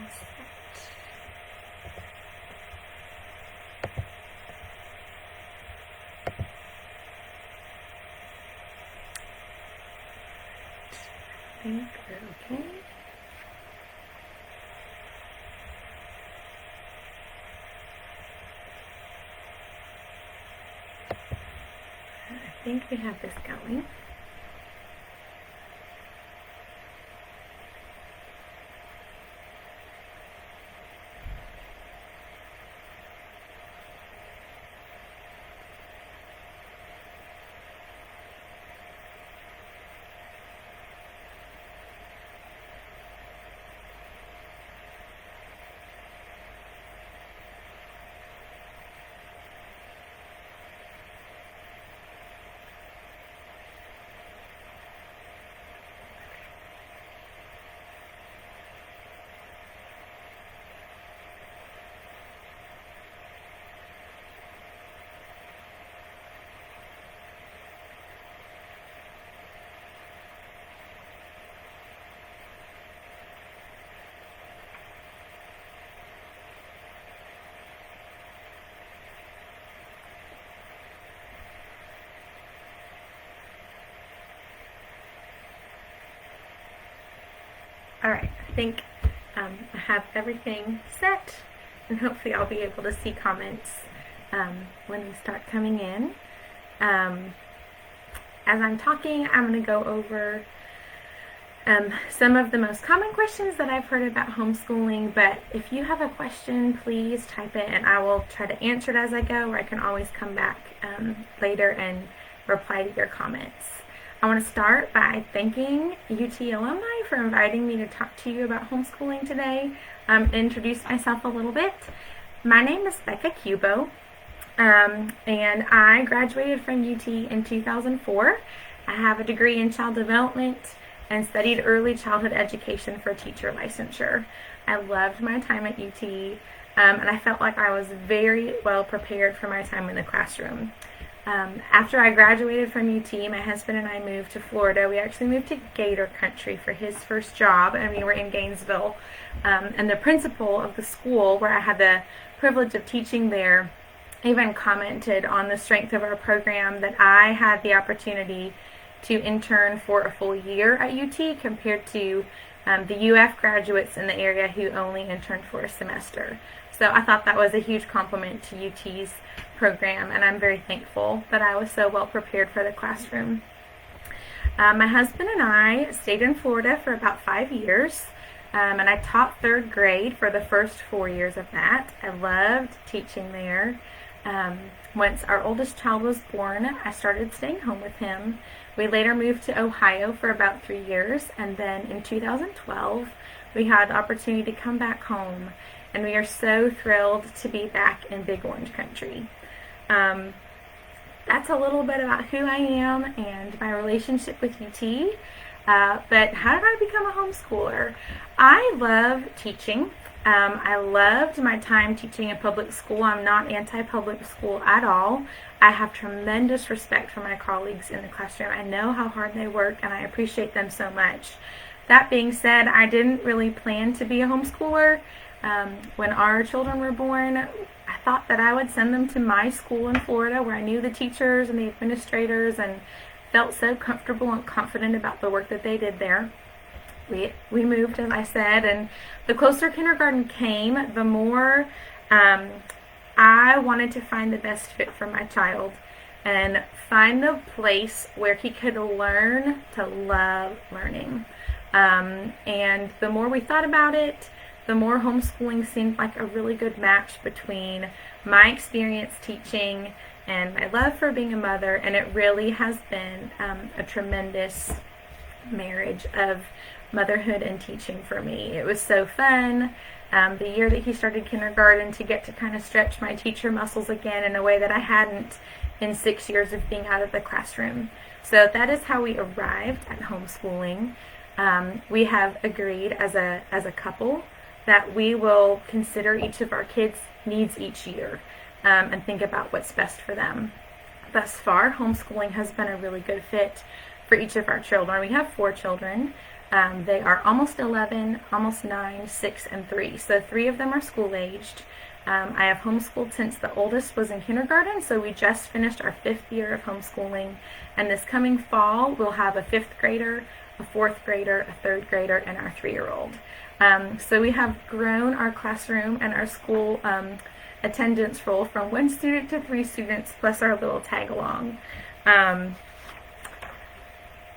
I think we're okay. I think we have this going. Alright, I think I have everything set, and hopefully I'll be able to see comments when they start coming in. As I'm talking, I'm going to go over some of the most common questions that I've heard about homeschooling, but if you have a question, please type it and I will try to answer it as I go, or I can always come back later and reply to your comments. I want to start by thanking UT alumni for inviting me to talk to you about homeschooling today. Introduce myself a little bit. My name is Becca Kubo, and I graduated from UT in 2004. I have a degree in child development and studied early childhood education for teacher licensure. I loved my time at UT, and I felt like I was very well prepared for my time in the classroom. After I graduated from UT, my husband and I moved to Florida. We actually moved to Gator Country for his first job, and we were in Gainesville. And the principal of the school where I had the privilege of teaching there even commented on the strength of our program, that I had the opportunity to intern for a full year at UT compared to the UF graduates in the area who only interned for a semester. So I thought that was a huge compliment to UT's program, and I'm very thankful that I was so well prepared for the classroom. My husband and I stayed in Florida for about 5 years, and I taught 3rd grade for the first 4 years of that. I loved teaching there. Once our oldest child was born, I started staying home with him. We later moved to Ohio for about 3 years, and then in 2012 we had the opportunity to come back home, and we are so thrilled to be back in Big Orange Country. That's a little bit about who I am and my relationship with UT. But how did I become a homeschooler? I love teaching. I loved my time teaching in public school. I'm not anti-public school at all. I have tremendous respect for my colleagues in the classroom. I know how hard they work, and I appreciate them so much. That being said, I didn't really plan to be a homeschooler. When our children were born, I thought that I would send them to my school in Florida where I knew the teachers and the administrators and felt so comfortable and confident about the work that they did there. We moved, as I said, and the closer kindergarten came, the more I wanted to find the best fit for my child and find the place where he could learn to love learning. And the more we thought about it, the more homeschooling seemed like a really good match between my experience teaching and my love for being a mother, and it really has been a tremendous marriage of motherhood and teaching for me. It was so fun. The year that he started kindergarten, to get to kind of stretch my teacher muscles again in a way that I hadn't in 6 years of being out of the classroom. So that is how we arrived at homeschooling. We have agreed as a couple that we will consider each of our kids' needs each year and think about what's best for them. Thus far, homeschooling has been a really good fit for each of our children. We have 4 children. They are almost 11, almost 9, 6, and 3. So 3 of them are school-aged. I have homeschooled since the oldest was in kindergarten, so we just finished our 5th year of homeschooling. And this coming fall, we'll have a 5th grader, a 4th grader, a 3rd grader, and our 3-year-old. So we have grown our classroom and our school attendance roll from 1 student to 3 students, plus our little tag-along.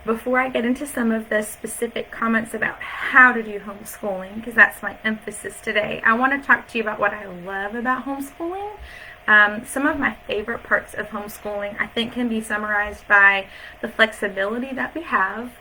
Before I get into some of the specific comments about how to do homeschooling, because that's my emphasis today, I want to talk to you about what I love about homeschooling. Some of my favorite parts of homeschooling, I think, can be summarized by the flexibility that we have,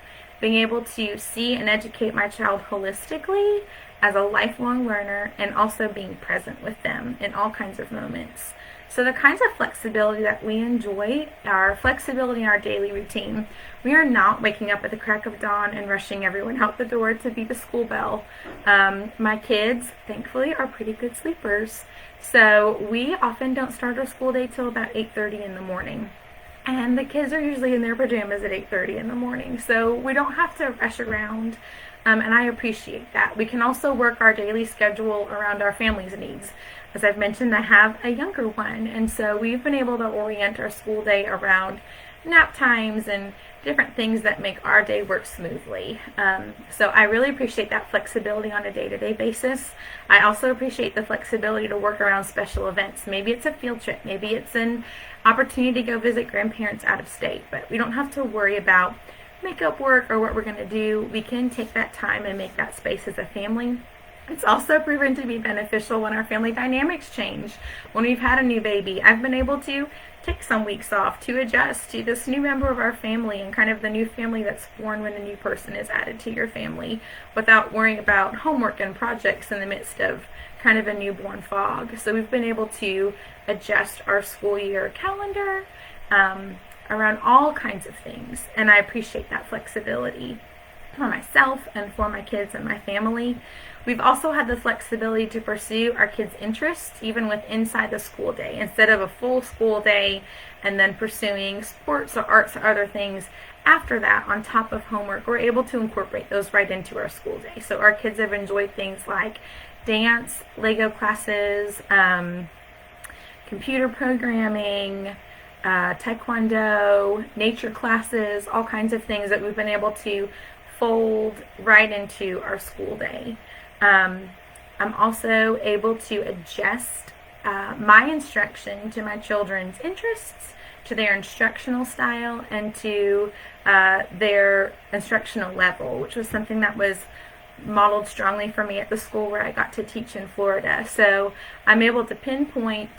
being able to see and educate my child holistically as a lifelong learner, and also being present with them in all kinds of moments. So the kinds of flexibility that we enjoy are flexibility in our daily routine. We are not waking up at the crack of dawn and rushing everyone out the door to beat the school bell. My kids, thankfully, are pretty good sleepers. So we often don't start our school day till about 8:30 in the morning. And the kids are usually in their pajamas at 8:30 in the morning. So we don't have to rush around. And I appreciate that. We can also work our daily schedule around our family's needs. As I've mentioned, I have a younger one, and so we've been able to orient our school day around nap times and different things that make our day work smoothly. So I really appreciate that flexibility on a day-to-day basis. I also appreciate the flexibility to work around special events. Maybe it's a field trip, maybe it's an opportunity to go visit grandparents out of state, but we don't have to worry about makeup work or what we're going to do. We can take that time and make that space as a family. It's also proven to be beneficial when our family dynamics change. When we've had a new baby, I've been able to take some weeks off to adjust to this new member of our family and kind of the new family that's born when a new person is added to your family, without worrying about homework and projects in the midst of kind of a newborn fog. So we've been able to adjust our school year calendar around all kinds of things, and I appreciate that flexibility for myself and for my kids and my family. We've also had the flexibility to pursue our kids' interests even with inside the school day. Instead of a full school day and then pursuing sports or arts or other things after that on top of homework, we're able to incorporate those right into our school day. So our kids have enjoyed things like dance, Lego classes, computer programming, taekwondo, nature classes, all kinds of things that we've been able to fold right into our school day. I'm also able to adjust my instruction to my children's interests, to their instructional style, and to their instructional level, which was something that was modeled strongly for me at the school where I got to teach in Florida. So I'm able to pinpoint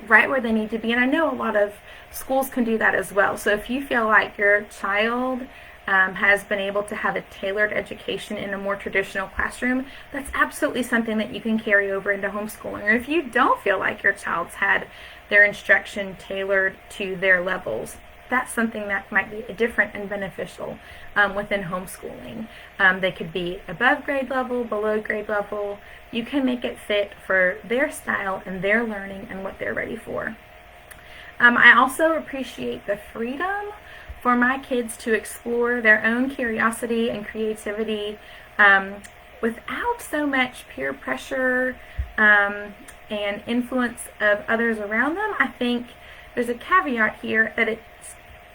right where they need to be, and I know a lot of schools can do that as well. So if you feel like your child has been able to have a tailored education in a more traditional classroom, that's absolutely something that you can carry over into homeschooling. Or if you don't feel like your child's had their instruction tailored to their levels, that's something that might be different and beneficial within homeschooling. They could be above grade level, below grade level. You can make it fit for their style and their learning and what they're ready for. I also appreciate the freedom for my kids to explore their own curiosity and creativity without so much peer pressure and influence of others around them. I think there's a caveat here that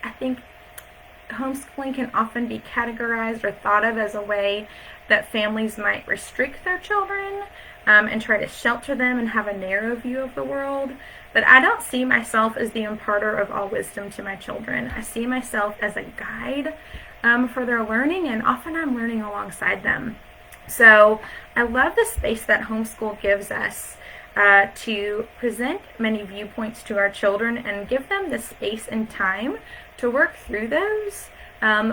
I think homeschooling can often be categorized or thought of as a way that families might restrict their children and try to shelter them and have a narrow view of the world. But I don't see myself as the imparter of all wisdom to my children. I see myself as a guide for their learning, and often I'm learning alongside them. So I love the space that homeschool gives us to present many viewpoints to our children and give them the space and time to work through those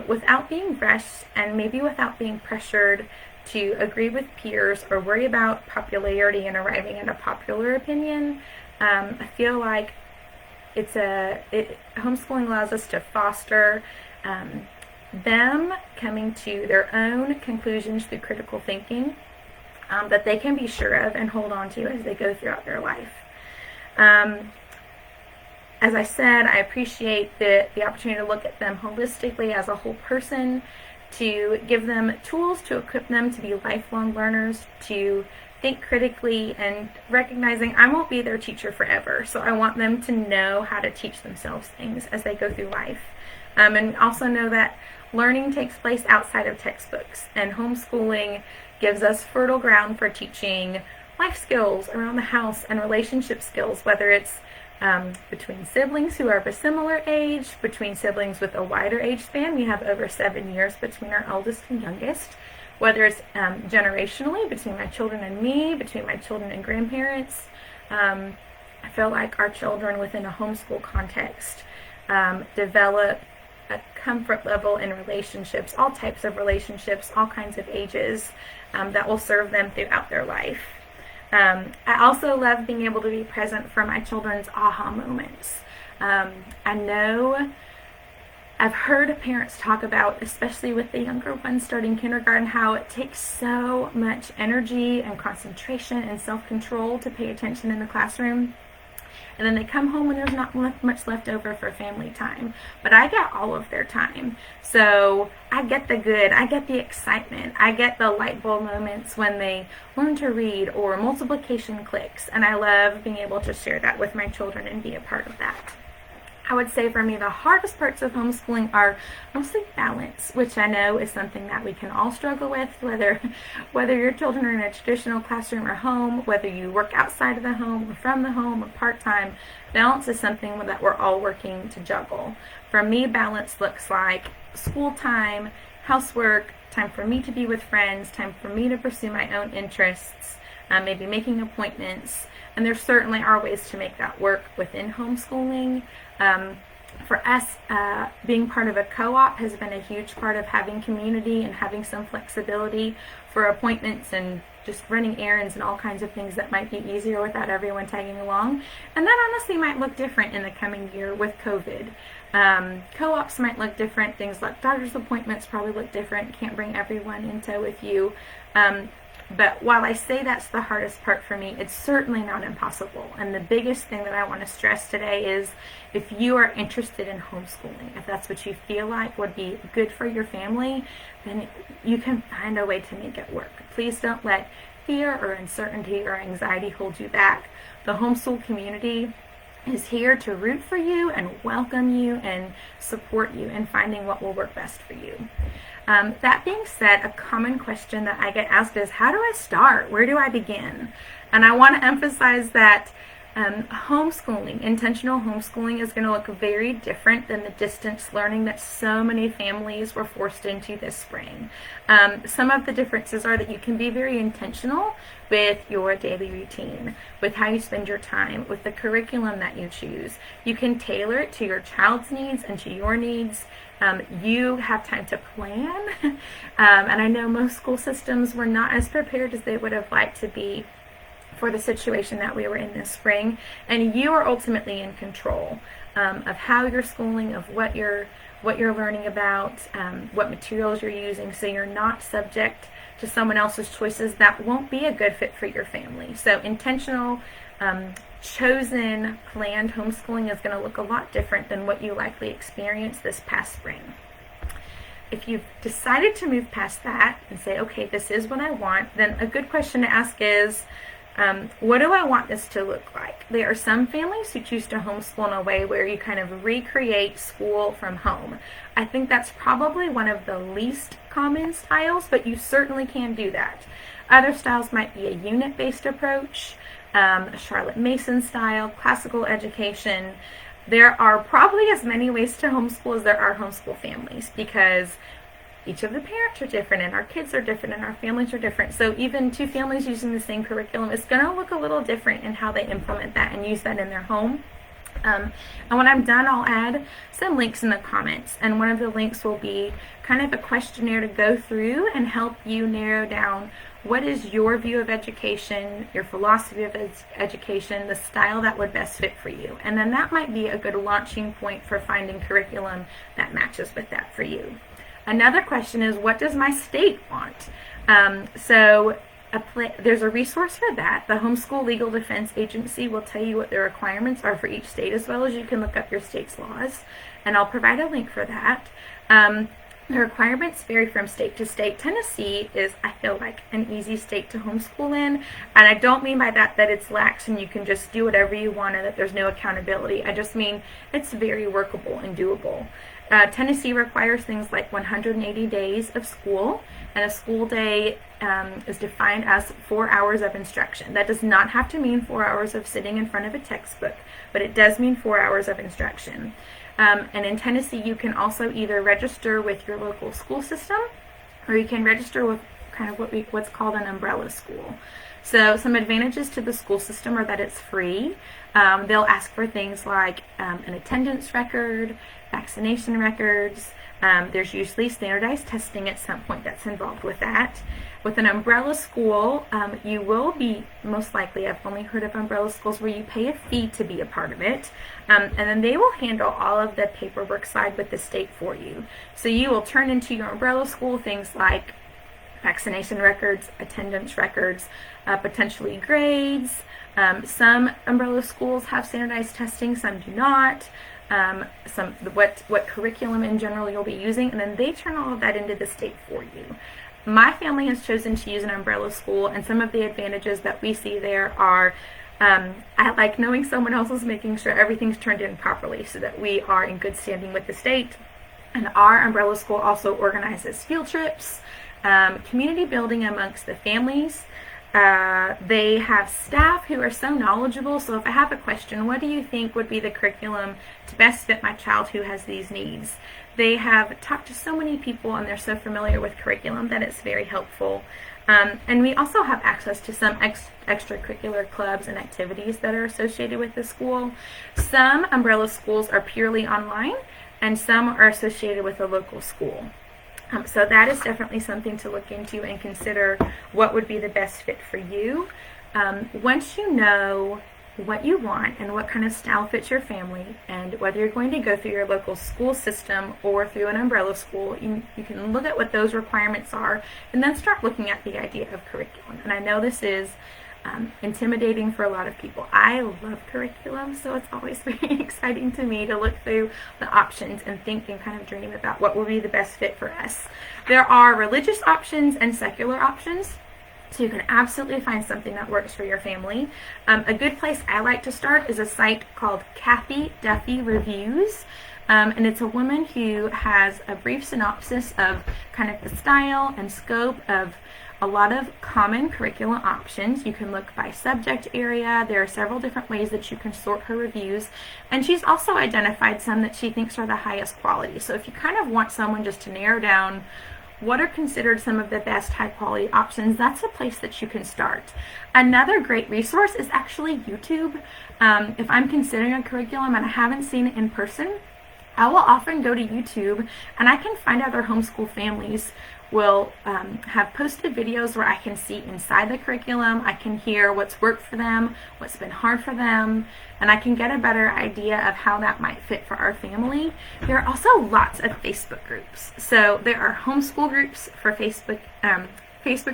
without being rushed and maybe without being pressured to agree with peers or worry about popularity and arriving at a popular opinion. I feel like homeschooling allows us to foster them coming to their own conclusions through critical thinking that they can be sure of and hold on to as they go throughout their life. As I said, I appreciate the opportunity to look at them holistically as a whole person to give them tools to equip them to be lifelong learners, to think critically, and recognizing I won't be their teacher forever. So I want them to know how to teach themselves things as they go through life. And also know that learning takes place outside of textbooks, and homeschooling gives us fertile ground for teaching life skills around the house and relationship skills, whether it's between siblings who are of a similar age, between siblings with a wider age span. We have over 7 years between our eldest and youngest. Whether it's generationally, between my children and me, between my children and grandparents. I feel like our children within a homeschool context develop a comfort level in relationships, all types of relationships, all kinds of ages, that will serve them throughout their life. I also love being able to be present for my children's aha moments. I know I've heard parents talk about, especially with the younger ones starting kindergarten, how it takes so much energy and concentration and self-control to pay attention in the classroom. And then they come home and there's not much left over for family time. But I get all of their time. So I get the good, I get the excitement, I get the light bulb moments when they learn to read or multiplication clicks. And I love being able to share that with my children and be a part of that. I would say for me the hardest parts of homeschooling are mostly balance, which I know is something that we can all struggle with, whether your children are in a traditional classroom or home, whether you work outside of the home or from the home or part-time. Balance is something that we're all working to juggle. For me, balance looks like school time, housework, time for me to be with friends, time for me to pursue my own interests, maybe making appointments. And there certainly are ways to make that work within homeschooling. For us, being part of a co-op has been a huge part of having community and having some flexibility for appointments and just running errands and all kinds of things that might be easier without everyone tagging along. And that honestly might look different in the coming year with COVID. Co-ops might look different. Things like doctor's appointments probably look different. Can't bring everyone in tow with you. But while I say that's the hardest part for me, it's certainly not impossible. And the biggest thing that I want to stress today is if you are interested in homeschooling, if that's what you feel like would be good for your family, then you can find a way to make it work. Please don't let fear or uncertainty or anxiety hold you back. The homeschool community is here to root for you and welcome you and support you in finding what will work best for you. That being said, a common question that I get asked is, how do I start? Where do I begin? And I want to emphasize that homeschooling, intentional homeschooling, is going to look very different than the distance learning that so many families were forced into this spring. Some of the differences are that you can be very intentional with your daily routine, with how you spend your time, with the curriculum that you choose. You can tailor it to your child's needs and to your needs. You have time to plan, and I know most school systems were not as prepared as they would have liked to be for the situation that we were in this spring, and you are ultimately in control of how you're schooling, of what you're learning about, what materials you're using, so you're not subject to someone else's choices that won't be a good fit for your family. So intentional, chosen, planned homeschooling is going to look a lot different than what you likely experienced this past spring. If you've decided to move past that and say, okay, this is what I want, then a good question to ask is, what do I want this to look like? There are some families who choose to homeschool in a way where you kind of recreate school from home. I think that's probably one of the least common styles, but you certainly can do that. Other styles might be a unit-based approach, a Charlotte Mason style, classical education. There are probably as many ways to homeschool as there are homeschool families, because each of the parents are different and our kids are different and our families are different. So even two families using the same curriculum, it's going to look a little different in how they implement that and use that in their home. And when I'm done, I'll add some links in the comments, and one of the links will be kind of a questionnaire to go through and help you narrow down what is your view of education, your philosophy of education, the style that would best fit for you. And then that might be a good launching point for finding curriculum that matches with that for you. Another question is, what does my state want? There's a resource for that. The Homeschool Legal Defense Agency will tell you what the requirements are for each state, as well as you can look up your state's laws, and I'll provide a link for that. The requirements vary from state to state. Tennessee is, I feel like, an easy state to homeschool in, and I don't mean by that it's lax and you can just do whatever you want and that there's no accountability. I just mean it's very workable and doable. Tennessee requires things like 180 days of school, and a school day is defined as 4 hours of instruction. That does not have to mean 4 hours of sitting in front of a textbook, but it does mean 4 hours of instruction. And in Tennessee, you can also either register with your local school system, or you can register with kind of what's called an umbrella school. So some advantages to the school system are that it's free. They'll ask for things like an attendance record, vaccination records. There's usually standardized testing at some point that's involved with that. With an umbrella school, you will be, most likely, I've only heard of umbrella schools where you pay a fee to be a part of it, and then they will handle all of the paperwork side with the state for you. So you will turn into your umbrella school things like vaccination records, attendance records, potentially grades. Some umbrella schools have standardized testing, some do not. What curriculum in general you'll be using, and then they turn all of that into the state for you. My family has chosen to use an umbrella school, and some of the advantages that we see there are I like knowing someone else is making sure everything's turned in properly so that we are in good standing with the state. And our umbrella school also organizes field trips, community building amongst the families. They have staff who are so knowledgeable, so if I have a question, what do you think would be the curriculum to best fit my child who has these needs? They have talked to so many people and they're so familiar with curriculum that it's very helpful. And we also have access to some extracurricular clubs and activities that are associated with the school. Some umbrella schools are purely online, and some are associated with a local school. So that is definitely something to look into and consider what would be the best fit for you. Once you know what you want and what kind of style fits your family, and whether you're going to go through your local school system or through an umbrella school, you can look at what those requirements are and then start looking at the idea of curriculum. And I know this is intimidating for a lot of people. I love curriculum, so it's always very exciting to me to look through the options and think and kind of dream about what will be the best fit for us. There are religious options and secular options, so you can absolutely find something that works for your family. A good place I like to start is a site called Kathy Duffy Reviews. And it's a woman who has a brief synopsis of kind of the style and scope of a lot of common curriculum options. You can look by subject area. There are several different ways that you can sort her reviews. And she's also identified some that she thinks are the highest quality. So if you kind of want someone just to narrow down what are considered some of the best high quality options, that's a place that you can start. Another great resource is actually YouTube. If I'm considering a curriculum and I haven't seen it in person, I will often go to YouTube and I can find other homeschool families will have posted videos where I can see inside the curriculum. I can hear what's worked for them, what's been hard for them, and I can get a better idea of how that might fit for our family. There are also lots of Facebook groups. So there are homeschool groups for Facebook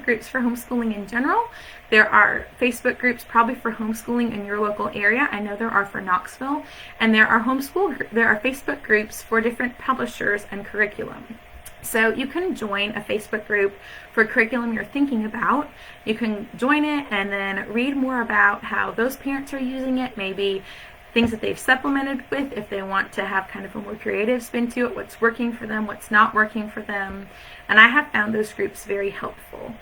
groups for homeschooling in general. There are Facebook groups probably for homeschooling in your local area. I know there are for Knoxville. And there are Facebook groups for different publishers and curriculum. So you can join a Facebook group for curriculum you're thinking about. You can join it and then read more about how those parents are using it, maybe things that they've supplemented with if they want to have kind of a more creative spin to it, what's working for them, what's not working for them. And I have found those groups very helpful.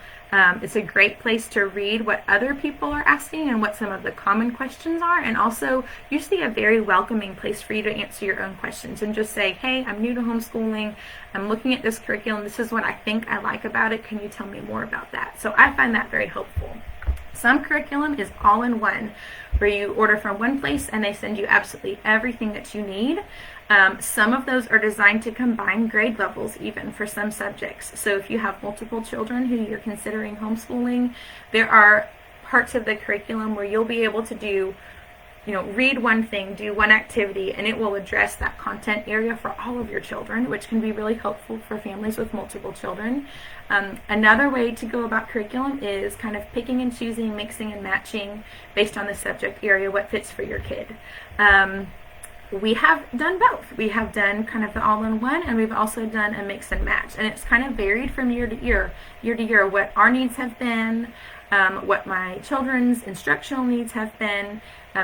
It's a great place to read what other people are asking and what some of the common questions are, and also usually a very welcoming place for you to answer your own questions and just say, hey, I'm new to homeschooling, I'm looking at this curriculum, this is what I think I like about it, can you tell me more about that? So I find that very helpful. Some curriculum is all in one, where you order from one place and they send you absolutely everything that you need. Some of those are designed to combine grade levels even for some subjects. So if you have multiple children who you're considering homeschooling, there are parts of the curriculum where you'll be able to do, read one thing, do one activity, and it will address that content area for all of your children, which can be really helpful for families with multiple children. Another way to go about curriculum is kind of picking and choosing, mixing and matching based on the subject area, what fits for your kid. we have done both. We have done kind of the all-in-one, and we've also done a mix and match. And it's kind of varied from year to year, what our needs have been, what my children's instructional needs have been.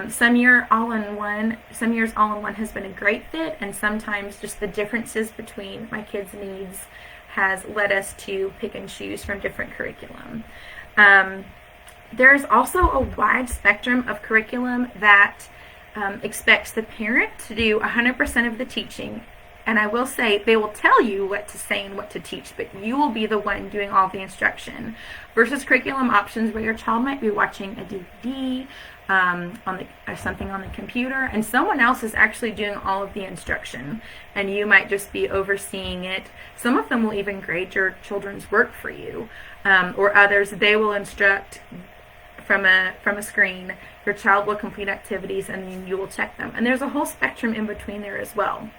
Some years all-in-one has been a great fit, and sometimes just the differences between my kids' needs has led us to pick and choose from different curriculum. There's also a wide spectrum of curriculum that expects the parent to do 100% of the teaching. And I will say, they will tell you what to say and what to teach, but you will be the one doing all the instruction. Versus curriculum options where your child might be watching a DVD or something on the computer, and someone else is actually doing all of the instruction, and you might just be overseeing it. Some of them will even grade your children's work for you, or others, they will instruct from a screen. Your child will complete activities, and then you will check them. And there's a whole spectrum in between there as well.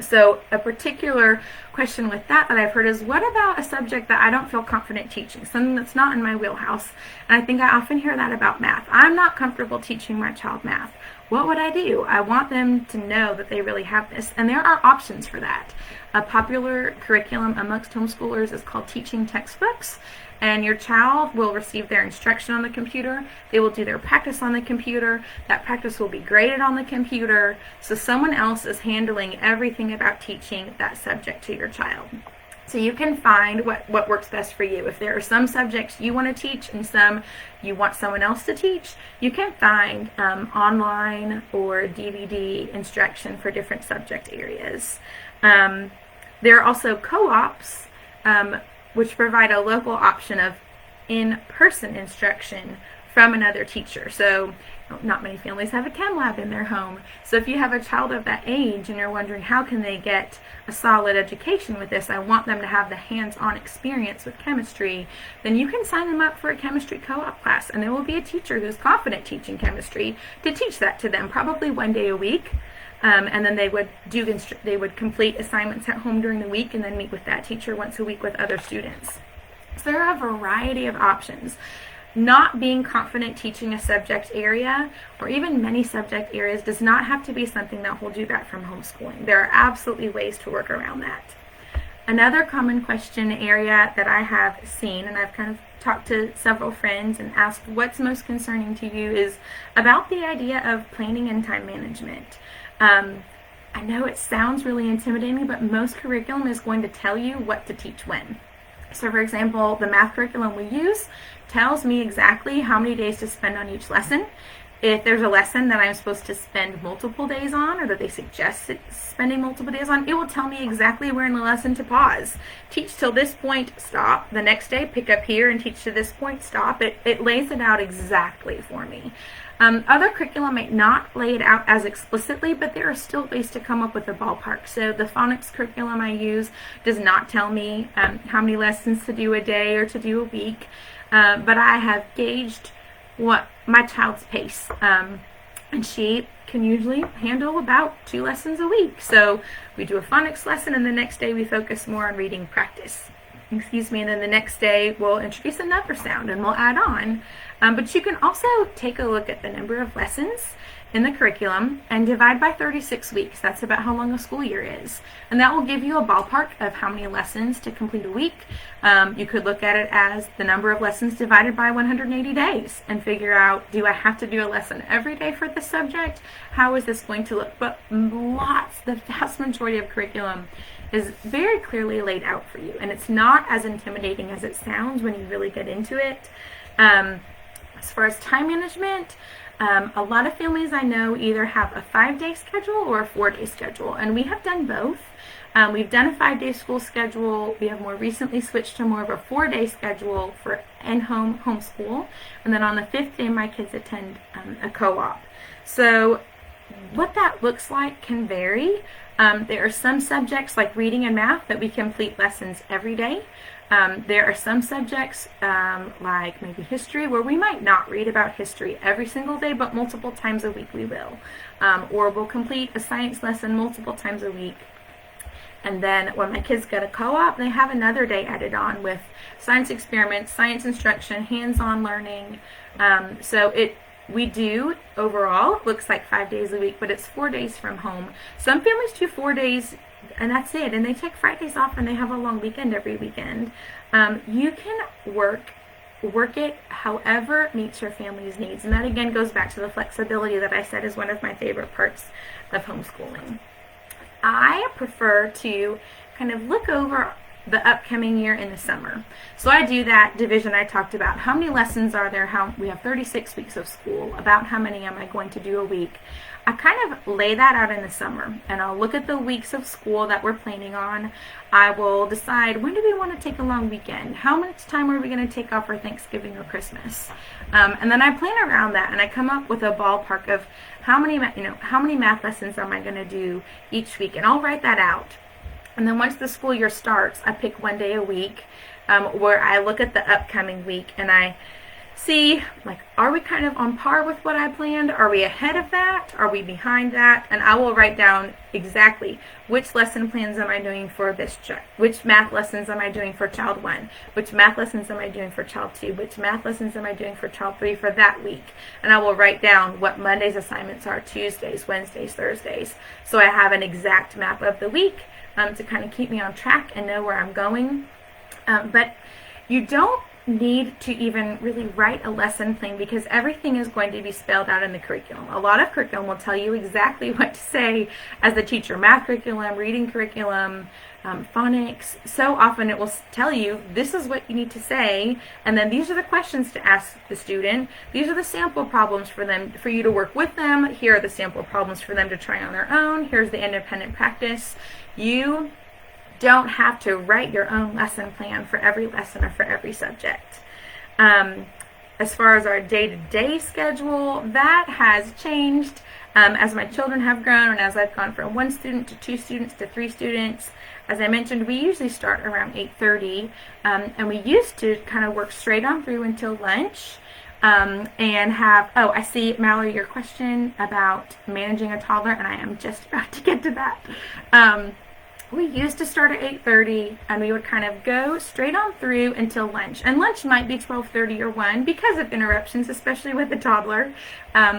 So a particular question with that I've heard is, what about a subject that I don't feel confident teaching, something that's not in my wheelhouse? And I think I often hear that about math. I'm not comfortable teaching my child math. What would I do? I want them to know that they really have this, and there are options for that. A popular curriculum amongst homeschoolers is called teaching textbooks, and your child will receive their instruction on the computer. They will do their practice on the computer. That practice will be graded on the computer. So someone else is handling everything about teaching that subject to your child. So you can find what works best for you. If there are some subjects you want to teach and some you want someone else to teach, you can find online or DVD instruction for different subject areas. There are also co-ops, which provide a local option of in-person instruction from another teacher. So not many families have a chem lab in their home. So if you have a child of that age and you're wondering how can they get a solid education with this, I want them to have the hands-on experience with chemistry, then you can sign them up for a chemistry co-op class, and there will be a teacher who's confident teaching chemistry to teach that to them, probably one day a week. And then they would complete assignments at home during the week and then meet with that teacher once a week with other students. So there are a variety of options. Not being confident teaching a subject area or even many subject areas does not have to be something that holds you back from homeschooling. There are absolutely ways to work around that. Another common question area that I have seen, and I've kind of talked to several friends and asked what's most concerning to you, is about the idea of planning and time management. I know it sounds really intimidating, but most curriculum is going to tell you what to teach when. So for example, the math curriculum we use tells me exactly how many days to spend on each lesson. If there's a lesson that I'm supposed to spend multiple days on, or that they suggest spending multiple days on, it will tell me exactly where in the lesson to pause. Teach till this point, stop. The next day, pick up here and teach to this point, stop. It lays it out exactly for me. Other curriculum might not lay it out as explicitly, but there are still ways to come up with a ballpark. So the phonics curriculum I use does not tell me how many lessons to do a day or to do a week, but I have gauged what my child's pace, and she can usually handle about 2 lessons a week. So we do a phonics lesson, and the next day we focus more on reading practice. And then the next day we'll introduce another sound and we'll add on. But you can also take a look at the number of lessons in the curriculum and divide by 36 weeks. That's about how long a school year is. And that will give you a ballpark of how many lessons to complete a week. You could look at it as the number of lessons divided by 180 days and figure out, do I have to do a lesson every day for this subject? How is this going to look? But the vast majority of curriculum is very clearly laid out for you, and it's not as intimidating as it sounds when you really get into it. As far as time management, a lot of families I know either have a 5-day schedule or a 4-day schedule, and we have done both. We've done a 5-day school schedule. We have more recently switched to more of a 4-day schedule for in-home homeschool, and then on the 5th day my kids attend a co-op. So what that looks like can vary. There are some subjects like reading and math that we complete lessons every day. There are some subjects like maybe history where we might not read about history every single day, but multiple times a week we will. Or we'll complete a science lesson multiple times a week. And then when my kids go to co-op, they have another day added on with science experiments, science instruction, hands-on learning. So We do, overall, it looks like 5 days a week, but it's 4 days from home. Some families do 4 days, and that's it, and they take Fridays off, and they have a long weekend every weekend. You can work it however meets your family's needs, and that again goes back to the flexibility that I said is one of my favorite parts of homeschooling. I prefer to kind of look over the upcoming year in the summer. So I do that division I talked about. How many lessons are there? We have 36 weeks of school. About how many am I going to do a week? I kind of lay that out in the summer, and I'll look at the weeks of school that we're planning on. I will decide, when do we want to take a long weekend? How much time are we going to take off for Thanksgiving or Christmas? And then I plan around that, and I come up with a ballpark of how many math lessons am I going to do each week, and I'll write that out. And then once the school year starts, I pick one day a week where I look at the upcoming week and I see, like, are we kind of on par with what I planned? Are we ahead of that? Are we behind that? And I will write down exactly which lesson plans am I doing for this child, which math lessons am I doing for child 1, which math lessons am I doing for child 2, which math lessons am I doing for child 3 for that week. And I will write down what Monday's assignments are, Tuesdays, Wednesdays, Thursdays. So I have an exact map of the week to kind of keep me on track and know where I'm going. But you don't need to even really write a lesson plan because everything is going to be spelled out in the curriculum. A lot of curriculum will tell you exactly what to say as the teacher. Math curriculum, reading curriculum, phonics. So often it will tell you, this is what you need to say, and then these are the questions to ask the student. These are the sample problems for you to work with them. Here are the sample problems for them to try on their own. Here's the independent practice. You don't have to write your own lesson plan for every lesson or for every subject. As far as our day-to-day schedule, that has changed as my children have grown and as I've gone from 1 student to 2 students to 3 students. As I mentioned, we usually start around 8:30, and we used to kind of work straight on through until lunch. And have, I see, Mallory, your question about managing a toddler, and I am just about to get to that. We used to start at 8:30, and we would kind of go straight on through until lunch. And lunch might be 12:30 or 1 because of interruptions, especially with the toddler.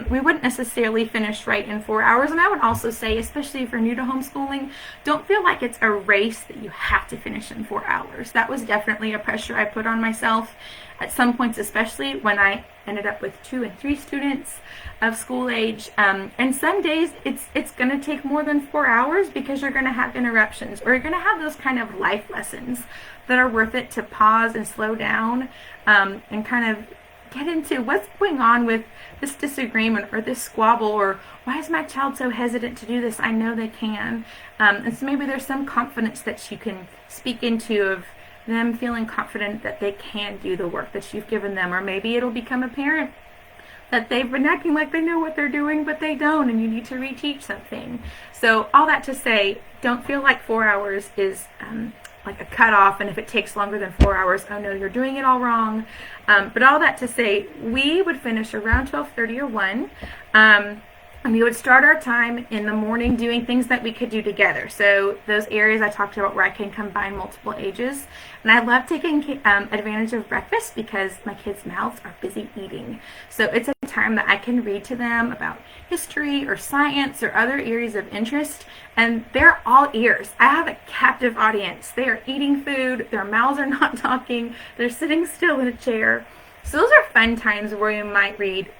We wouldn't necessarily finish right in 4 hours. And I would also say, especially if you're new to homeschooling, don't feel like it's a race that you have to finish in 4 hours. That was definitely a pressure I put on myself at some points, especially when I ended up with 2 and 3 students of school age. And some days it's going to take more than 4 hours because you're going to have interruptions, or you're going to have those kind of life lessons that are worth it to pause and slow down and kind of get into what's going on with this disagreement or this squabble, or why is my child so hesitant to do this? I know they can. And so maybe there's some confidence that you can speak into of them feeling confident that they can do the work that you've given them, or maybe it'll become apparent that they've been acting like they know what they're doing, but they don't, and you need to reteach something. So all that to say, don't feel like 4 hours is like a cutoff, and if it takes longer than 4 hours, oh no, you're doing it all wrong. But all that to say, we would finish around 12:30 or 1. And we would start our time in the morning doing things that we could do together. So those areas I talked about where I can combine multiple ages. And I love taking advantage of breakfast because my kids' mouths are busy eating. So it's a time that I can read to them about history or science or other areas of interest. And they're all ears. I have a captive audience. They are eating food. Their mouths are not talking. They're sitting still in a chair. So those are fun times where you might read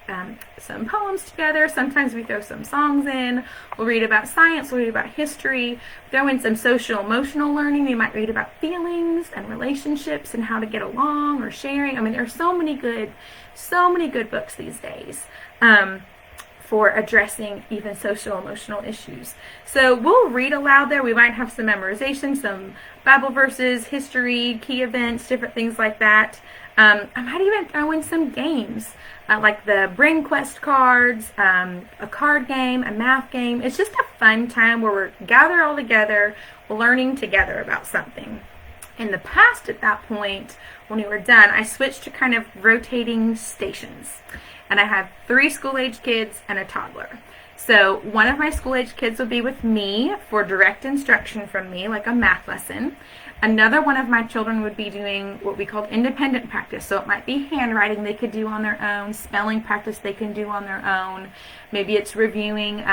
some poems together. Sometimes we throw some songs in. We'll read about science. We'll read about history. Throw in some social emotional learning. We might read about feelings and relationships and how to get along or sharing. I mean, there are so many good books these days for addressing even social emotional issues. So we'll read aloud there. We might have some memorization, some Bible verses, history, key events, different things like that. I might even throw in some games, like the Brain Quest cards, a card game, a math game. It's just a fun time where we're gathered all together, learning together about something. In the past, at that point, when we were done, I switched to kind of rotating stations. And I have 3 school-age kids and a toddler. So one of my school-age kids will be with me for direct instruction from me, like a math lesson. Another one of my children would be doing what we call independent practice. So it might be handwriting they could do on their own, spelling practice they can do on their own. Maybe it's reviewing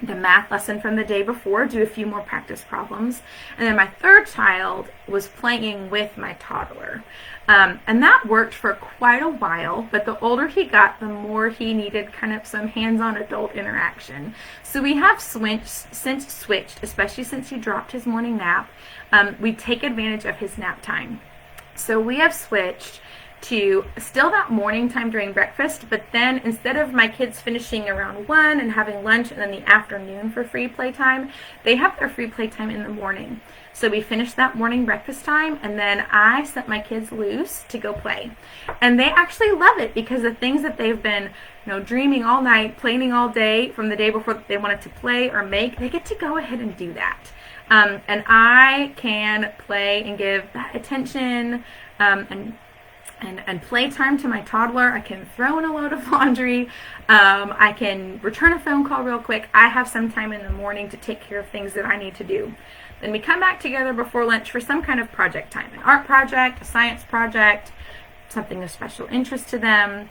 the math lesson from the day before, do a few more practice problems. And then my third child was playing with my toddler. And that worked for quite a while, but the older he got, the more he needed kind of some hands-on adult interaction. So we have since switched, especially since he dropped his morning nap. We take advantage of his nap time. So we have switched to still that morning time during breakfast, but then instead of my kids finishing around 1 and having lunch and then the afternoon for free playtime, they have their free playtime in the morning. So we finish that morning breakfast time, and then I set my kids loose to go play. And they actually love it because the things that they've been, dreaming all night, planning all day from the day before that they wanted to play or make, they get to go ahead and do that. And I can play and give that attention and playtime to my toddler. I can throw in a load of laundry. I can return a phone call real quick. I have some time in the morning to take care of things that I need to do. Then we come back together before lunch for some kind of project time, an art project, a science project, something of special interest to them.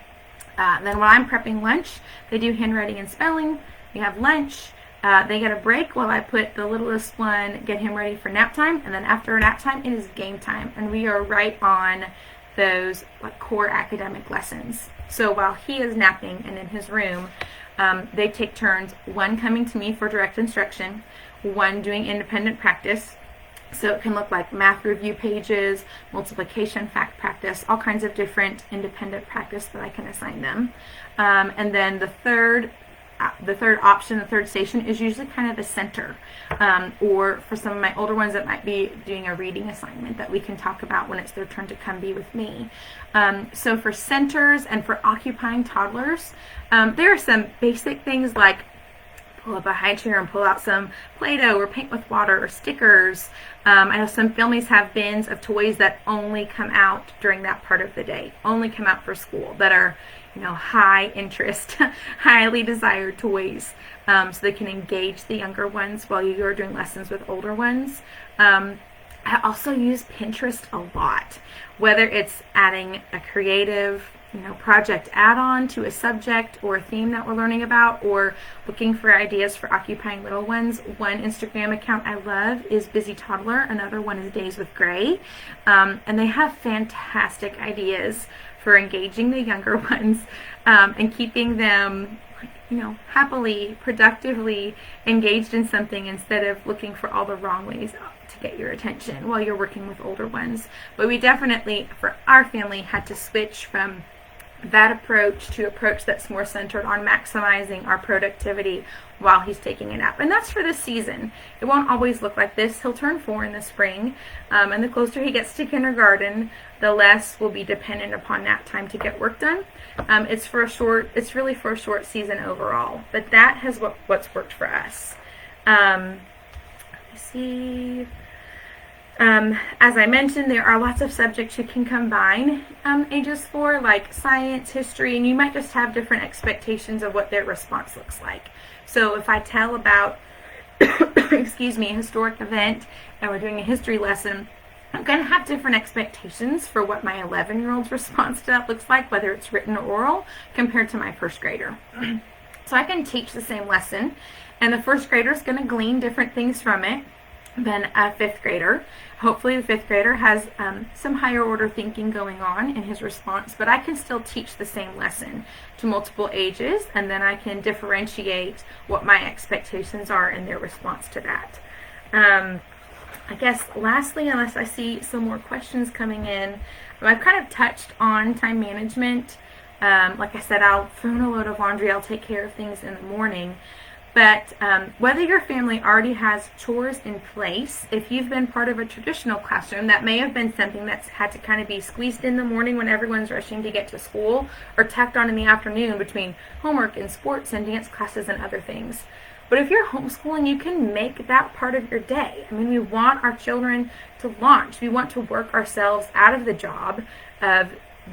Then while I'm prepping lunch, they do handwriting and spelling. We have lunch. They get a break while I put the littlest one, get him ready for nap time. And then after nap time, it is game time. And we are right on those core academic lessons. So while he is napping and in his room, they take turns, one coming to me for direct instruction, one doing independent practice. So it can look like math review pages, multiplication fact practice, all kinds of different independent practice that I can assign them. And then the third option, the third station, is usually kind of a center. Or for some of my older ones, it might be doing a reading assignment that we can talk about when it's their turn to come be with me. So for centers and for occupying toddlers, there are some basic things like pull up a high chair and pull out some Play-Doh or paint with water or stickers. I know some families have bins of toys that only come out during that part of the day, only come out for school, that are high interest, highly desired toys, so they can engage the younger ones while you're doing lessons with older ones. I also use Pinterest a lot, whether it's adding a creative project add-on to a subject or a theme that we're learning about, or looking for ideas for occupying little ones. One Instagram account I love is Busy Toddler. Another one is Days with Gray. And they have fantastic ideas for engaging the younger ones and keeping them happily, productively engaged in something instead of looking for all the wrong ways to get your attention while you're working with older ones. But we definitely, for our family, had to switch from that approach to approach that's more centered on maximizing our productivity while he's taking a nap. And that's for this season. It won't always look like this. He'll turn 4 in the spring, and the closer he gets to kindergarten, the less will be dependent upon nap time to get work done. It's really for a short season overall, but that has what's worked for us. Let me see. As I mentioned, there are lots of subjects you can combine ages for, like science, history, and you might just have different expectations of what their response looks like. So if I tell about, a historic event, and we're doing a history lesson, I'm going to have different expectations for what my 11-year-old's response to that looks like, whether it's written or oral, compared to my first grader. So I can teach the same lesson, and the first grader is going to glean different things from it than a 5th grader. Hopefully the 5th grader has some higher order thinking going on in his response, but I can still teach the same lesson to multiple ages, and then I can differentiate what my expectations are in their response to that. I guess lastly, unless I see some more questions coming in, I've kind of touched on time management. Like I said, I'll throw in a load of laundry, I'll take care of things in the morning. But whether your family already has chores in place, if you've been part of a traditional classroom, that may have been something that's had to kind of be squeezed in the morning when everyone's rushing to get to school, or tacked on in the afternoon between homework and sports and dance classes and other things. But if you're homeschooling, you can make that part of your day. I mean, we want our children to launch. We want to work ourselves out of the job of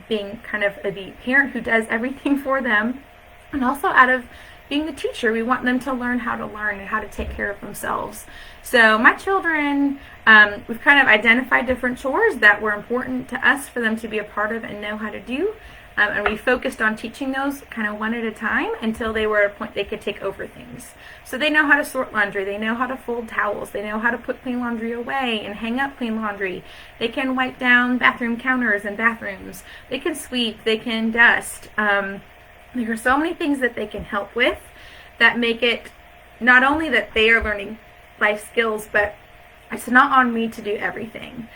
being kind of the parent who does everything for them, and also out of being the teacher, we want them to learn how to learn and how to take care of themselves. So my children, we've kind of identified different chores that were important to us for them to be a part of and know how to do. And we focused on teaching those kind of one at a time until they were at a point they could take over things. So they know how to sort laundry, they know how to fold towels, they know how to put clean laundry away and hang up clean laundry. They can wipe down bathroom counters and bathrooms. They can sweep, they can dust. There are so many things that they can help with that make it not only that they are learning life skills, but it's not on me to do everything.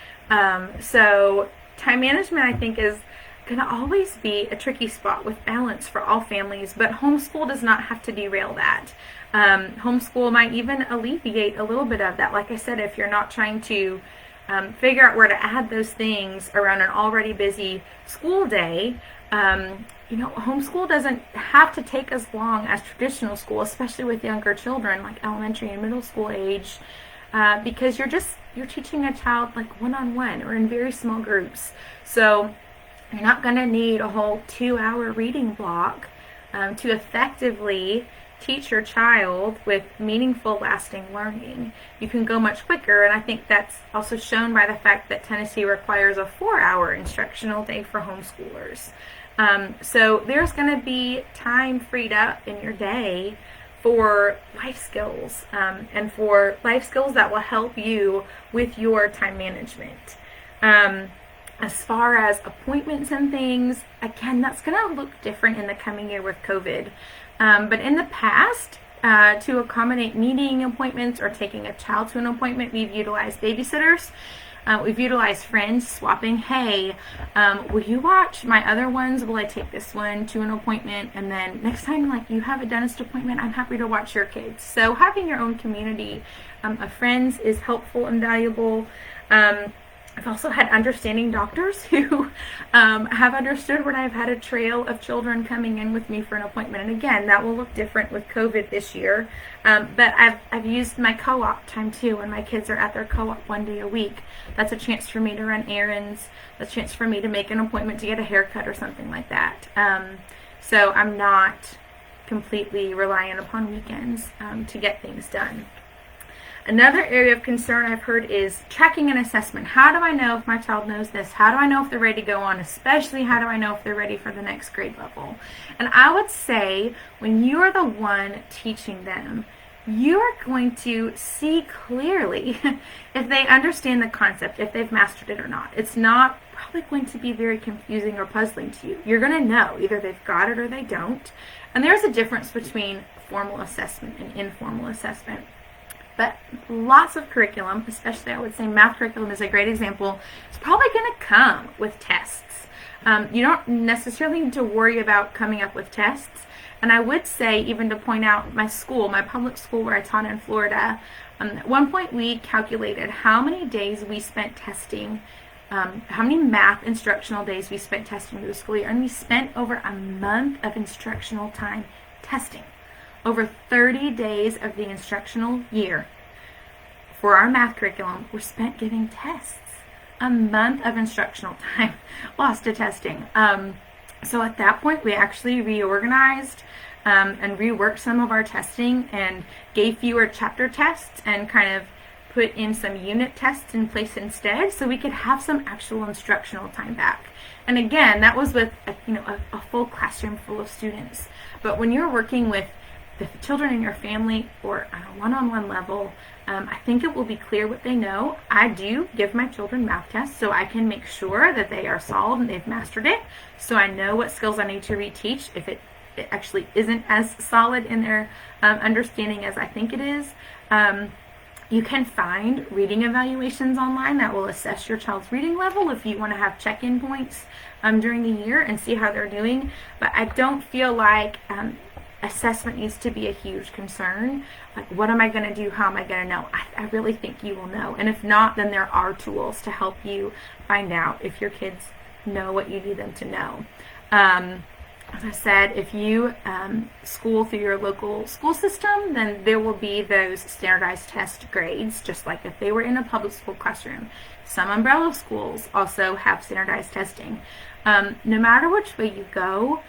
So time management, I think, is going to always be a tricky spot with balance for all families, but homeschool does not have to derail that. Homeschool might even alleviate a little bit of that. Like I said, if you're not trying to figure out where to add those things around an already busy school day, homeschool doesn't have to take as long as traditional school, especially with younger children, like elementary and middle school age, because you're teaching a child like one-on-one or in very small groups. So you're not going to need a whole 2-hour reading block to effectively teach your child with meaningful, lasting learning. You can go much quicker, and I think that's also shown by the fact that Tennessee requires a 4-hour instructional day for homeschoolers. So there's going to be time freed up in your day for life skills, and for life skills that will help you with your time management. As far as appointments and things, again, that's going to look different in the coming year with COVID. But in the past, to accommodate meeting appointments or taking a child to an appointment, we've utilized babysitters. We've utilized friends swapping. Hey, will you watch my other ones? Will I take this one to an appointment? And then next time, like, you have a dentist appointment, I'm happy to watch your kids. So having your own community of friends is helpful and valuable. I've also had understanding doctors who have understood when I've had a trail of children coming in with me for an appointment. And again, that will look different with COVID this year. But I've used my co-op time too when my kids are at their co-op one day a week. That's a chance for me to run errands. That's a chance for me to make an appointment to get a haircut or something like that. So I'm not completely reliant upon weekends to get things done. Another area of concern I've heard is tracking and assessment. How do I know if my child knows this? How do I know if they're ready to go on? Especially, how do I know if they're ready for the next grade level? And I would say when you are the one teaching them, you are going to see clearly if they understand the concept, if they've mastered it or not. It's not probably going to be very confusing or puzzling to you. You're going to know either they've got it or they don't. And there's a difference between formal assessment and informal assessment. But lots of curriculum, especially I would say math curriculum is a great example, it's probably going to come with tests. You don't necessarily need to worry about coming up with tests. And I would say, even to point out my school, my public school where I taught in Florida, at one point we calculated how many days we spent testing, how many math instructional days we spent testing through the school year. And we spent over a month of instructional time testing. Over 30 days of the instructional year for our math curriculum were spent giving tests. A month of instructional time lost to testing. So at that point, we actually reorganized and reworked some of our testing and gave fewer chapter tests and kind of put in some unit tests in place instead so we could have some actual instructional time back. And again, that was with a full classroom full of students. But when you're working with the children in your family or on a one-on-one level, I think it will be clear what they know. I do give my children math tests so I can make sure that they are solid and they've mastered it, so I know what skills I need to reteach if it actually isn't as solid in their understanding as I think it is. You can find reading evaluations online that will assess your child's reading level if you want to have check-in points during the year and see how they're doing. But I don't feel like assessment needs to be a huge concern. Like, what am I going to do? How am I going to know? I really think you will know. And if not, then there are tools to help you find out if your kids know what you need them to know. As I said, if you school through your local school system, then there will be those standardized test grades, just like if they were in a public school classroom. Some umbrella schools also have standardized testing. No matter which way you go,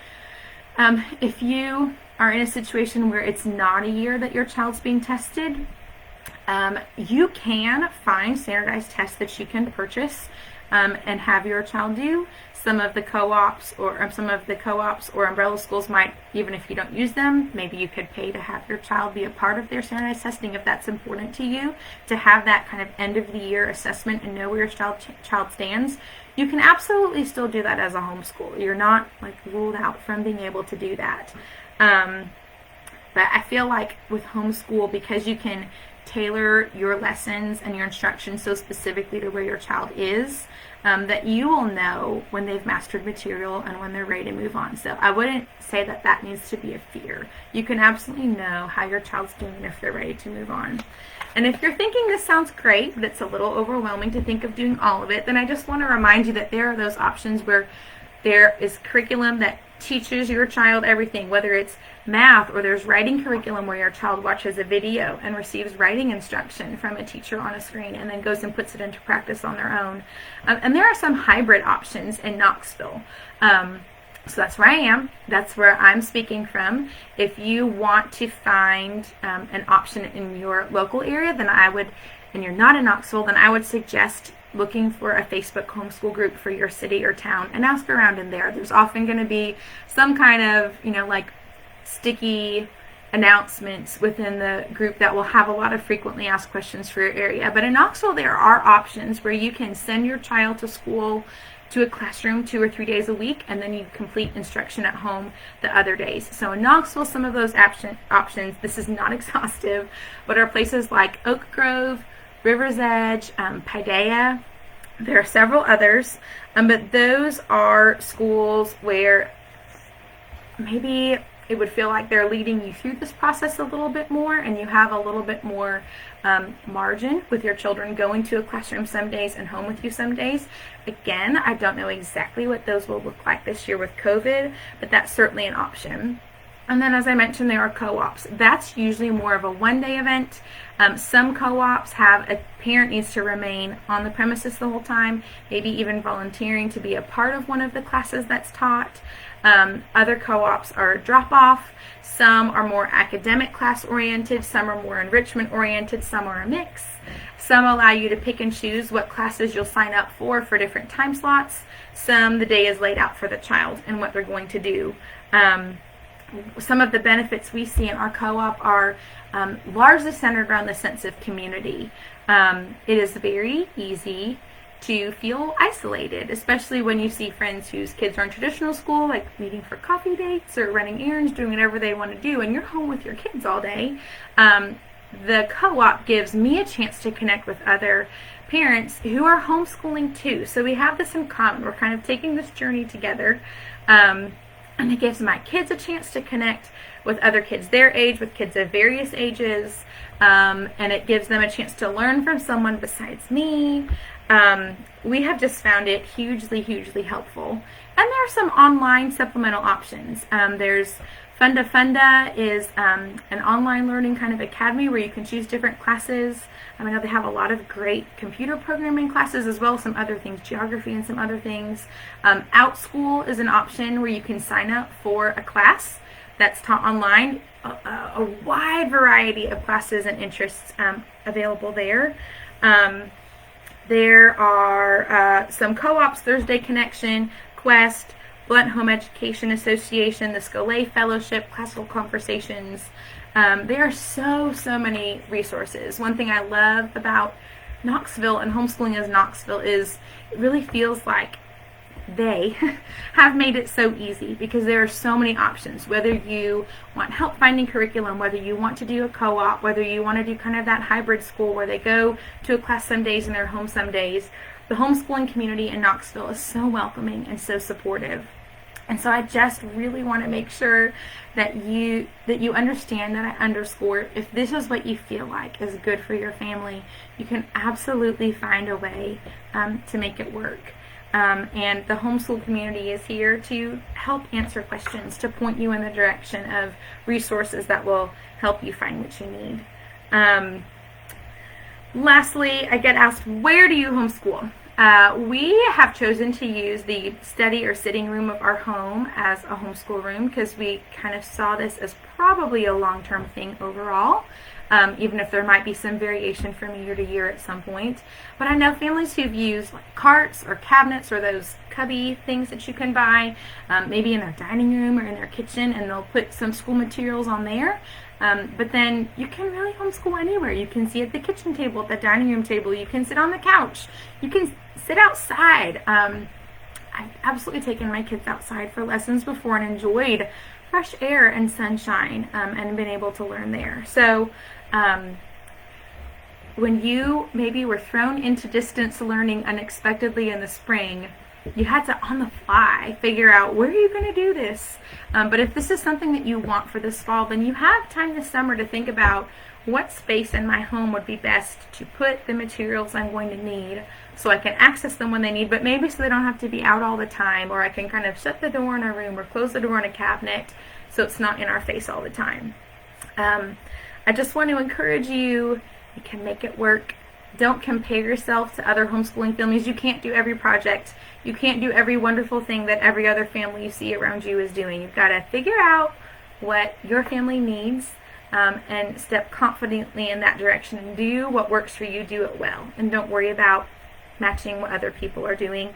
if you are in a situation where it's not a year that your child's being tested, you can find standardized tests that you can purchase and have your child do. Some of the co-ops or umbrella schools might, even if you don't use them, maybe you could pay to have your child be a part of their standardized testing if that's important to you, to have that kind of end of the year assessment and know where your child stands. You can absolutely still do that as a homeschool. You're not like ruled out from being able to do that. But I feel like with homeschool, because you can tailor your lessons and your instructions so specifically to where your child is, that you will know when they've mastered material and when they're ready to move on. So I wouldn't say that that needs to be a fear. You can absolutely know how your child's doing if they're ready to move on. And if you're thinking this sounds great, but it's a little overwhelming to think of doing all of it, then I just want to remind you that there are those options where there is curriculum that teaches your child everything, whether it's math or there's writing curriculum where your child watches a video and receives writing instruction from a teacher on a screen and then goes and puts it into practice on their own. And there are some hybrid options in Knoxville. So that's where I am. That's where I'm speaking from. If you want to find an option in your local area, then and you're not in Knoxville, then I would suggest looking for a Facebook homeschool group for your city or town and ask around in there. There's often going to be some kind of, like sticky announcements within the group that will have a lot of frequently asked questions for your area. But in Knoxville, there are options where you can send your child to school, to a classroom 2 or 3 days a week, and then you complete instruction at home the other days. So in Knoxville, some of those options, this is not exhaustive, but are places like Oak Grove, River's Edge, Paideia. There are several others, but those are schools where maybe it would feel like they're leading you through this process a little bit more, and you have a little bit more margin with your children going to a classroom some days and home with you some days. Again, I don't know exactly what those will look like this year with COVID, but that's certainly an option. And then, as I mentioned, there are co-ops. That's usually more of a one-day event. Some co-ops have a parent needs to remain on the premises the whole time, maybe even volunteering to be a part of one of the classes that's taught. Other co-ops are drop-off. Some are more academic class-oriented. Some are more enrichment-oriented. Some are a mix. Some allow you to pick and choose what classes you'll sign up for different time slots. Some, the day is laid out for the child and what they're going to do. Some of the benefits we see in our co-op are largely centered around the sense of community. It is very easy to feel isolated, especially when you see friends whose kids are in traditional school, like meeting for coffee dates or running errands, doing whatever they want to do, and you're home with your kids all day. The co-op gives me a chance to connect with other parents who are homeschooling too. So we have this in common. We're kind of taking this journey together. And it gives my kids a chance to connect with other kids their age, with kids of various ages, and it gives them a chance to learn from someone besides me. We have just found it hugely, hugely helpful. And there are some online supplemental options. There's Funda Funda is an online learning kind of academy where you can choose different classes. I know they have a lot of great computer programming classes as well as some other things, geography and some other things. OutSchool is an option where you can sign up for a class that's taught online. A wide variety of classes and interests available there. There are some co-ops, Thursday Connection, Quest, Blunt Home Education Association, the Scholé Fellowship, Classical Conversations. There are so many resources. One thing I love about Knoxville and homeschooling as Knoxville is it really feels like they have made it so easy because there are so many options. Whether you want help finding curriculum, whether you want to do a co-op, whether you want to do kind of that hybrid school where they go to a class some days and they're home some days, the homeschooling community in Knoxville is so welcoming and so supportive. And so I just really want to make sure that you understand that I underscore, if this is what you feel like is good for your family, you can absolutely find a way to make it work. And the homeschool community is here to help answer questions, to point you in the direction of resources that will help you find what you need. Lastly, I get asked, where do you homeschool? We have chosen to use the study or sitting room of our home as a homeschool room because we kind of saw this as probably a long-term thing overall, even if there might be some variation from year to year at some point. But I know families who've used like carts or cabinets or those cubby things that you can buy, maybe in their dining room or in their kitchen, and they'll put some school materials on there. But then you can really homeschool anywhere. You can sit at the kitchen table, at the dining room table. You can sit on the couch. You can sit outside. I've absolutely taken my kids outside for lessons before and enjoyed fresh air and sunshine, and been able to learn there. So when you maybe were thrown into distance learning unexpectedly in the spring, you had to, on the fly, figure out where are you going to do this. But if this is something that you want for this fall, then you have time this summer to think about what space in my home would be best to put the materials I'm going to need so I can access them when they need, but maybe so they don't have to be out all the time, or I can kind of shut the door in a room or close the door in a cabinet so it's not in our face all the time. I just want to encourage you, you can make it work. Don't compare yourself to other homeschooling families. You can't do every project. You can't do every wonderful thing that every other family you see around you is doing. You've got to figure out what your family needs, and step confidently in that direction and do what works for you. Do it well, and don't worry about matching what other people are doing.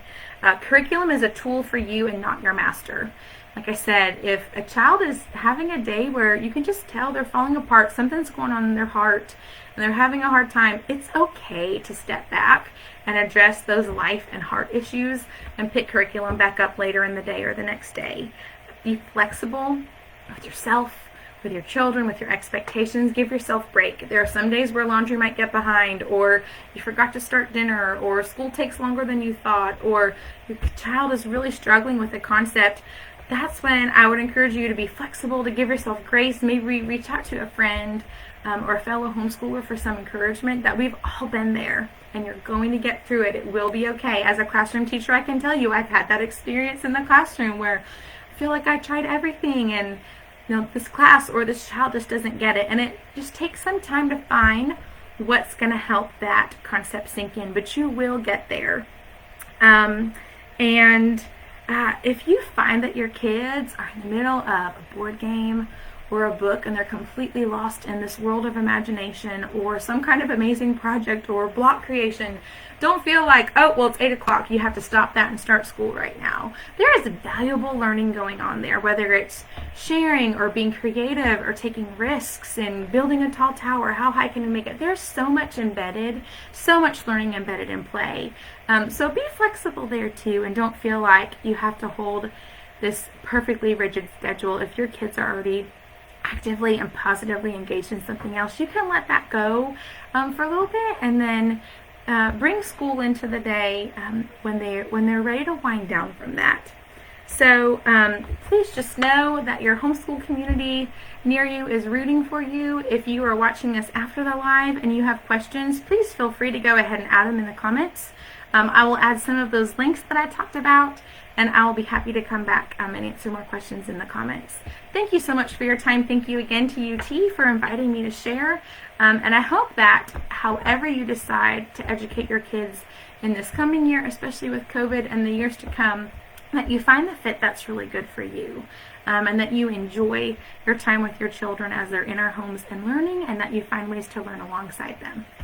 Curriculum is a tool for you and not your master. Like I said, if a child is having a day where you can just tell they're falling apart, something's going on in their heart, and they're having a hard time, it's okay to step back and address those life and heart issues and pick curriculum back up later in the day or the next day. Be flexible with yourself, with your children, with your expectations. Give yourself a break. There are some days where laundry might get behind, or you forgot to start dinner, or school takes longer than you thought, or your child is really struggling with a concept. That's when I would encourage you to be flexible, to give yourself grace, maybe reach out to a friend or a fellow homeschooler for some encouragement, that we've all been there and you're going to get through it. It will be okay. As a classroom teacher, I can tell you I've had that experience in the classroom where I feel like I tried everything and this class or this child just doesn't get it. And it just takes some time to find what's going to help that concept sink in, but you will get there. If you find that your kids are in the middle of a board game or a book and they're completely lost in this world of imagination or some kind of amazing project or block creation, don't feel like, oh, well, it's 8 o'clock, you have to stop that and start school right now. There is valuable learning going on there, whether it's sharing or being creative or taking risks and building a tall tower. How high can you make it? There's so much embedded, so much learning embedded in play. So be flexible there too, and don't feel like you have to hold this perfectly rigid schedule. If your kids are already actively and positively engaged in something else, you can let that go for a little bit, and then bring school into the day when they're ready to wind down from that. So please just know that your homeschool community near you is rooting for you. If you are watching this after the live and you have questions, please feel free to go ahead and add them in the comments. I will add some of those links that I talked about, and I will be happy to come back and answer more questions in the comments. Thank you so much for your time. Thank you again to UT for inviting me to share. And I hope that however you decide to educate your kids in this coming year, especially with COVID and the years to come, that you find the fit that's really good for you, and that you enjoy your time with your children as they're in our homes and learning, and that you find ways to learn alongside them.